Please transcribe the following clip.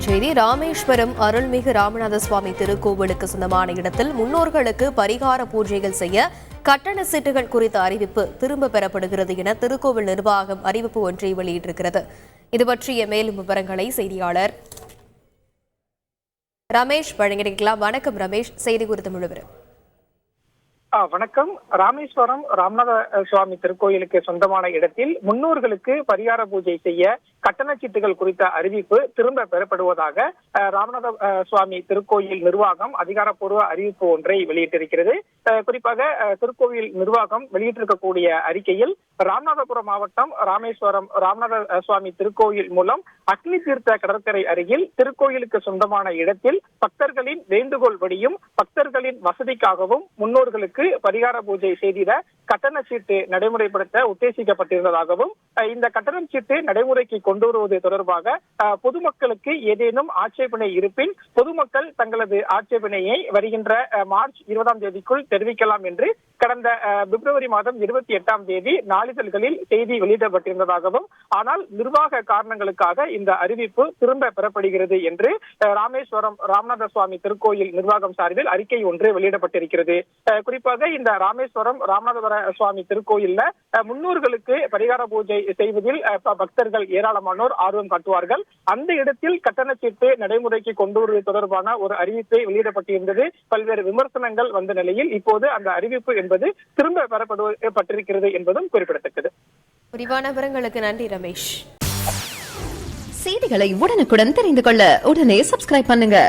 செய்தி. ராமேஸ்வரம் அருள்மிகு ராமநாத சுவாமி திருக்கோவிலுக்கு சொந்தமான இடத்தில் முன்னோர்களுக்கு பரிகார பூஜைகள் செய்ய கட்டண சீட்டுகள் குறித்த அறிவிப்பு திரும்ப பெறப்படுகிறது என திருக்கோவில் நிர்வாகம் அறிவிப்பு ஒன்றை வெளியிட்டிருக்கிறது. இது பற்றிய மேலும் விவரங்களை செய்தியாளர் ரமேஷ் வழங்கியிருக்கலாம். வணக்கம் ரமேஷ், செய்தி குறித்து முழுவதும். வணக்கம். ராமேஸ்வரம் ராமநாத சுவாமி திருக்கோயிலுக்கு சொந்தமான இடத்தில் முன்னோர்களுக்கு பரிகார பூஜை செய்ய கட்டண சீட்டுகள் குறித்த அறிவிப்பு திரும்ப பெறப்படுவதாக ராமநாத சுவாமி திருக்கோயில் நிர்வாகம் அதிகாரப்பூர்வ அறிவிப்பு ஒன்றை வெளியிட்டிருக்கிறது. குறிப்பாக திருக்கோயில் நிர்வாகம் வெளியிட்டிருக்கக்கூடிய அறிக்கையில் ராமநாதபுரம் மாவட்டம் ராமேஸ்வரம் ராமநாத சுவாமி திருக்கோயில் மூலம் அக்னி தீர்த்த கடற்கரை அருகில் திருக்கோயிலுக்கு சொந்தமான இடத்தில் பக்தர்களின் வேண்டுகோள்படியும் பக்தர்களின் வசதிக்காகவும் முன்னோர்களுக்கு பரிகார பூஜை செய்திட கட்டண சீட்டு நடைமுறைப்படுத்த உத்தேசிக்கப்பட்டிருந்ததாகவும் இந்த கட்டண சீட்டு நடைமுறைக்கு கொண்டு வருவது தொடர்பாக பொதுமக்களுக்கு ஏதேனும் ஆட்சேபனை இருப்பின் பொதுமக்கள் தங்களது ஆட்சேபனையை வருகின்ற மார்ச் 20ஆம் தேதிக்குள் தெரிவிக்கலாம் என்று கடந்த பிப்ரவரி மாதம் 28ஆம் தேதி நாளிதழ்களில் செய்தி வெளியிடப்பட்டிருந்ததாகவும், ஆனால் நிர்வாக காரணங்களுக்காக இந்த அறிவிப்பு திரும்ப பெறப்படுகிறது என்று ராமேஸ்வரம் ராமநாத சுவாமி திருக்கோயில் நிர்வாகம் சார்பில் அறிக்கை ஒன்று வெளியிடப்பட்டிருக்கிறது. குறிப்பாக இந்த ராமேஸ்வரம் ராமநாதபுர சுவாமி திருக்கோயில்ல முன்னோர்களுக்கு பரிகார பூஜை செய்வதில் பக்தர்கள் ஏராளமானோர் ஆர்வம் காட்டுவார்கள். அந்த இடத்தில் கட்டண சீட்டு நடைமுறைக்கு கொண்டு வருவது தொடர்பான ஒரு அறிவிப்பை வெளியிடப்பட்டிருந்தது. பல்வேறு விமர்சனங்கள் வந்த நிலையில் இப்போது அந்த அறிவிப்பு என்பது திரும்ப பெறப்பட்டிருக்கிறது என்பதும் குறிப்பிடத்தக்கது. விரிவான விவரங்களுக்கு நன்றி ரமேஷ். செய்திகளை உடனுக்குடன் தெரிந்து கொள்ள உடனே சப்ஸ்கிரைப் பண்ணுங்க.